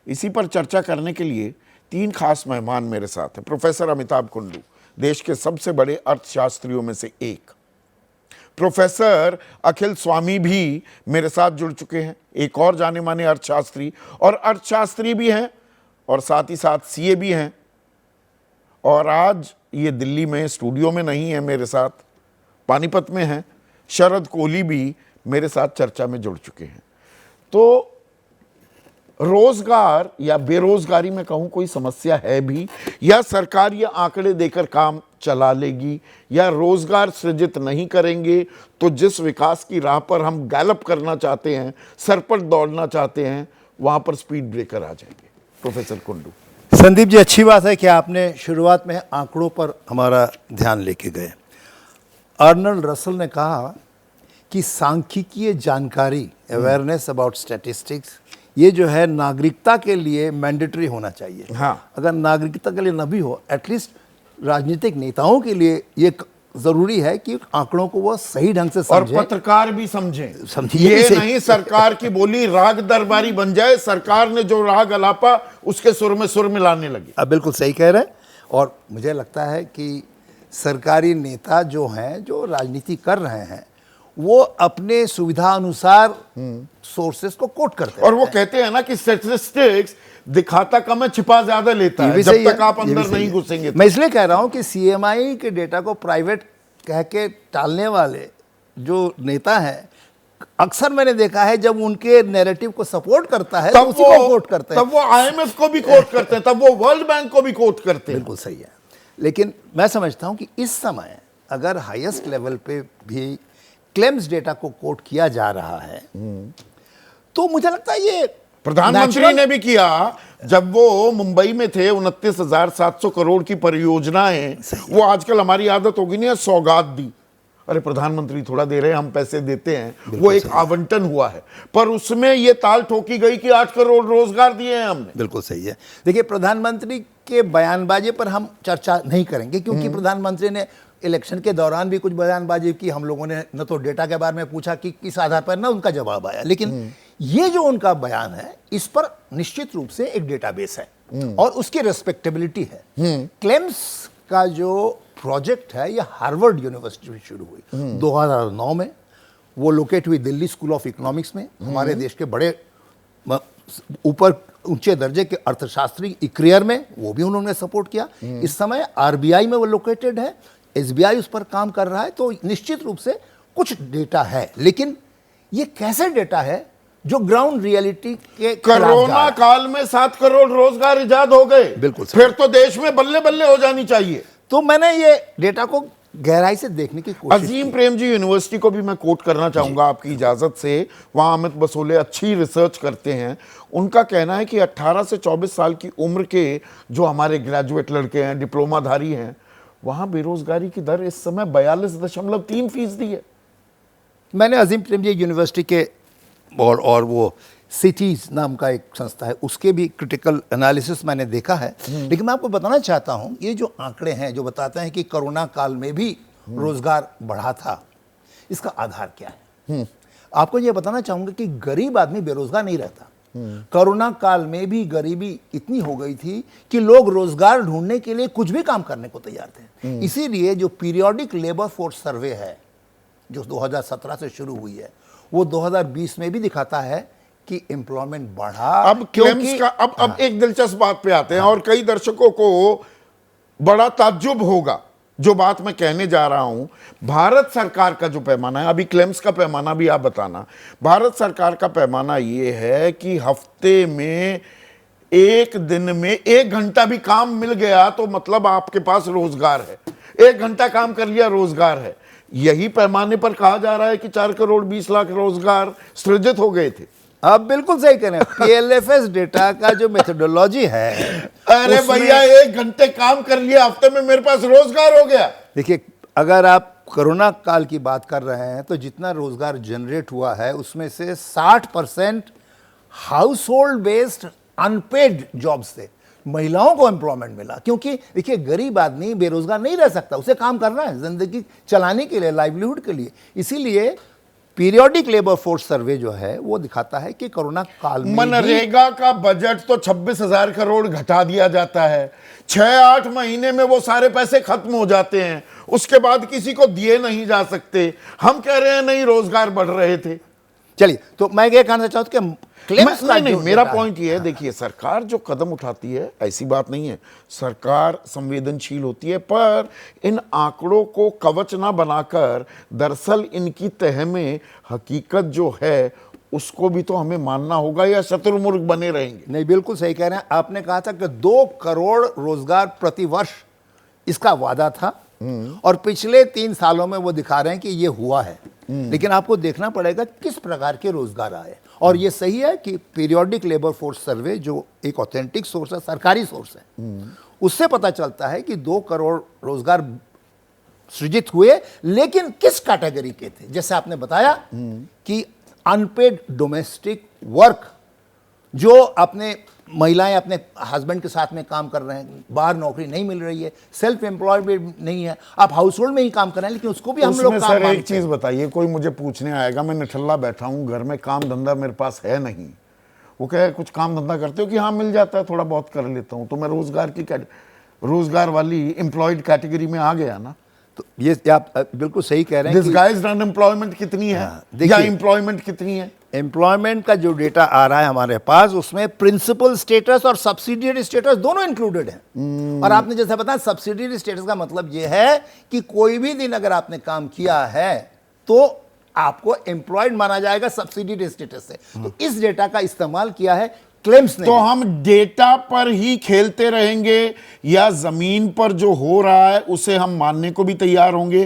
इसी पर चर्चा करने के लिए 3 खास मेहमान मेरे साथ हैं। प्रोफेसर अमिताभ कुंडू, देश के सबसे बड़े अर्थशास्त्रियों में से एक। प्रोफेसर अखिल स्वामी भी मेरे साथ जुड़ चुके हैं, एक और जाने माने अर्थशास्त्री, और अर्थशास्त्री भी हैं और साथ ही साथ सीए भी हैं। और आज ये दिल्ली में स्टूडियो में नहीं है, मेरे साथ पानीपत में हैं। शरद कोहली भी मेरे साथ चर्चा में जुड़ चुके हैं। तो रोजगार या बेरोजगारी में कहूं कोई समस्या है भी, या सरकार ये आंकड़े देकर काम चला लेगी, या रोजगार सृजित नहीं करेंगे तो जिस विकास की राह पर हम गैलप करना चाहते हैं, सर पर दौड़ना चाहते हैं, वहां पर स्पीड ब्रेकर आ जाएंगे। प्रोफेसर कुंडू। संदीप जी, अच्छी बात है कि आपने शुरुआत में आंकड़ों पर हमारा ध्यान लेके गए। अर्नल्ड रसल ने कहा कि सांख्यिकीय जानकारी, अवेयरनेस अबाउट स्टैटिस्टिक्स, ये जो है नागरिकता के लिए मैंडेटरी होना चाहिए। हाँ। अगर नागरिकता के लिए न भी हो, एटलीस्ट राजनीतिक नेताओं के लिए ये जरूरी है कि आंकड़ों को वो सही ढंग से समझें, और पत्रकार भी समझें। समझिए, ये नहीं सरकार की बोली राग दरबारी बन जाए, सरकार ने जो राग अलापा उसके सुर में सुर मिलाने लगे। आप बिल्कुल सही कह रहे हैं। और मुझे लगता है कि सरकारी नेता जो हैं, जो राजनीति कर रहे हैं, वो अपने सुविधा अनुसार सोर्सेस को कोट करते हैं। और वो कहते हैं ना कि स्टैटिस्टिक्स दिखाता कम है, छिपा ज्यादा लेता है, जब तक आप अंदर नहीं घुसेंगे। मैं इसलिए कह रहा हूं कि सीएमआई के डेटा को प्राइवेट कह के टालने वाले जो नेता हैं, अक्सर मैंने देखा है जब उनके नैरेटिव को सपोर्ट करता है तो उसी को कोट करते हैं। तब वो आईएमएफ को भी कोट करते हैं, तब वो वर्ल्ड बैंक को भी कोट करते हैं। बिल्कुल सही है। लेकिन मैं समझता हूं कि इस समय अगर हाईएस्ट लेवल पे भी क्लेम्स डेटा को कोट किया जा रहा है तो मुझे लगता है ये प्रधानमंत्री ने भी किया। जब वो मुंबई में थे, 29,700 करोड़ की परियोजनाएं, वो आजकल हमारी आदत होगी नहीं, सौगात दी। अरे प्रधानमंत्री थोड़ा दे रहे हैं, हम पैसे देते हैं, वो एक आवंटन हुआ है। पर उसमें ये ताल ठोकी गई कि 8 करोड़ रोजगार दिए हैं हमने। बिल्कुल सही है। देखिए, प्रधानमंत्री के बयानबाजी पर हम चर्चा नहीं करेंगे क्योंकि प्रधानमंत्री ने इलेक्शन के दौरान भी कुछ बयानबाजी की। हम लोगों ने न तो डेटा के बारे में पूछा कि किस आधार पर, ना उनका जवाब आया। लेकिन ये जो उनका बयान है, इस पर निश्चित रूप से एक डेटाबेस है और उसकी रेस्पेक्टेबिलिटी है। क्लेम्स का जो प्रोजेक्ट है, ये हार्वर्ड यूनिवर्सिटी में शुरू हुई 2009 में। वो लोकेट हुई दिल्ली स्कूल ऑफ इकोनॉमिक्स में। हमारे देश के बड़े ऊपर ऊंचे दर्जे के अर्थशास्त्री इक्रियर में, वो भी उन्होंने सपोर्ट किया। इस समय आरबीआई में वो लोकेटेड है, एसबीआई उस पर काम कर रहा है। तो निश्चित रूप से कुछ डेटा है, लेकिन ये कैसे डेटा है जो ग्राउंड रियलिटी के कोरोना काल में 7 करोड़ रोजगार इजाद हो गए। बिल्कुल, फिर तो देश में बल्ले बल्ले हो जानी चाहिए। तो मैंने ये डेटा को गहराई से देखने की कोशिश की। अजीम प्रेमजी यूनिवर्सिटी को भी मैं कोट करना चाहूंगा आपकी इजाजत से। वहां अमित बसोले अच्छी रिसर्च करते हैं। उनका कहना है कि 18 से 24 साल की उम्र के जो हमारे ग्रेजुएट लड़के हैं, डिप्लोमाधारी हैं, वहां बेरोजगारी की दर इस समय 42.3% है। मैंने अजीम प्रेमजी यूनिवर्सिटी के और वो सिटीज नाम का एक संस्था है, उसके भी क्रिटिकल एनालिसिस मैंने देखा है। लेकिन मैं आपको बताना चाहता हूं, ये जो आंकड़े हैं जो बताते हैं कि कोरोना काल में भी रोजगार बढ़ा था, इसका आधार क्या है? आपको ये बताना चाहूंगा कि गरीब आदमी बेरोजगार नहीं रहता। कोरोना काल में भी गरीबी इतनी हो गई थी कि लोग रोजगार ढूंढने के लिए कुछ भी काम करने को तैयार थे। इसीलिए जो पीरियोडिक लेबर फोर्स सर्वे है, जो 2017 से शुरू हुई है, वो 2020 में भी दिखाता है कि एम्प्लॉयमेंट बढ़ा। अब क्लेम्स का अब एक दिलचस्प बात पे आते हैं और कई दर्शकों को बड़ा ताज्जुब होगा जो बात मैं कहने जा रहा हूं। भारत सरकार का जो पैमाना है, अभी क्लेम्स का पैमाना भी आप बताना, भारत सरकार का पैमाना ये है कि हफ्ते में एक दिन में 1 घंटा भी काम मिल गया तो मतलब आपके पास रोजगार है। 1 घंटा काम कर लिया, रोजगार है। यही पैमाने पर कहा जा रहा है कि 4 करोड़ 20 लाख रोजगार सृजित हो गए थे। आप बिल्कुल सही कह रहे हैं। पीएलएफएस डेटा का जो मेथोडोलॉजी है, अरे भैया 1 घंटे काम कर लिया, हफ्ते में मेरे पास रोजगार हो गया। देखिए, अगर आप कोरोना काल की बात कर रहे हैं तो जितना रोजगार जनरेट हुआ है उसमें से 60% household based unpaid jobs थे। महिलाओं को एम्प्लॉयमेंट मिला, क्योंकि देखिए गरीब आदमी बेरोजगार नहीं रह सकता, उसे काम करना है जिंदगी चलाने के लिए, लाइवलीहुड के लिए। इसीलिए पीरियोडिक लेबर फोर्स सर्वे जो है वो दिखाता है कि कोरोना काल में भी मनरेगा का बजट तो 26,000 करोड़ घटा दिया जाता है, 6-8 महीने में वो सारे पैसे खत्म हो जाते हैं, उसके बाद किसी को दिए नहीं जा सकते। हम कह रहे हैं नहीं, रोजगार बढ़ रहे थे। चलिए, तो मैं ये कहना चाहता हूं कि क्लेम्स का नहीं, जो मेरा डेटा है, पॉइंट ये है, देखिए सरकार जो कदम उठाती है ऐसी बात नहीं है, सरकार संवेदनशील होती है, पर इन आंकड़ों को कवच ना बनाकर दरअसल इनकी तह में हकीकत जो है उसको भी तो हमें मानना होगा, या शत्रुमुर्ग बने रहेंगे। नहीं, बिल्कुल सही कह रहे हैं। आपने कहा था कि 2 करोड़ रोजगार प्रति वर्ष इसका वादा था, और पिछले 3 सालों में वो दिखा रहे हैं कि ये हुआ है। लेकिन आपको देखना पड़ेगा किस प्रकार के रोजगार आए। और ये सही है कि पीरियोडिक लेबर फोर्स सर्वे जो एक ऑथेंटिक सोर्स है, सरकारी सोर्स है, उससे पता चलता है कि 2 करोड़ रोजगार सृजित हुए, लेकिन किस कैटेगरी के थे। जैसे आपने बताया कि अनपेड डोमेस्टिक वर्क, जो अपने महिलाएं अपने हस्बैंड के साथ में काम कर रहे हैं, बाहर नौकरी नहीं मिल रही है, सेल्फ एम्प्लॉयड नहीं है, आप हाउस होल्ड में ही काम कर रहे हैं, लेकिन उसको भी हम लोग काम सर मानते एक चीज बताइए, कोई मुझे पूछने आएगा, मैं निठल्ला बैठा हूं घर में, काम धंधा मेरे पास है नहीं, वो कहे कुछ काम धंधा करते हो कि हाँ मिल जाता है, थोड़ा बहुत कर लेता हूं, तो मैं रोजगार वाली एम्प्लॉयड कैटेगरी में आ गया ना। तो ये आप बिल्कुल सही कह रहे हैं कि डिस्गाइज्ड अनएम्प्लॉयमेंट कितनी है, देखिए, या एम्प्लॉयमेंट कितनी है। एम्प्लॉयमेंट का जो डेटा आ रहा है हमारे पास, उसमें प्रिंसिपल स्टेटस और सब्सिडियरी स्टेटस दोनों इंक्लूडेड हैं। और आपने जैसे बताया, सब्सिडियरी स्टेटस का मतलब ये है कि कोई भी दिन अगर आपने काम किया है तो आपको एम्प्लॉयड माना जाएगा सब्सिडियरी स्टेटस से। तो इस डेटा का इस्तेमाल किया है क्लेम्स ने। तो हम डेटा पर ही खेलते रहेंगे, या जमीन पर जो हो रहा है उसे हम मानने को भी तैयार होंगे?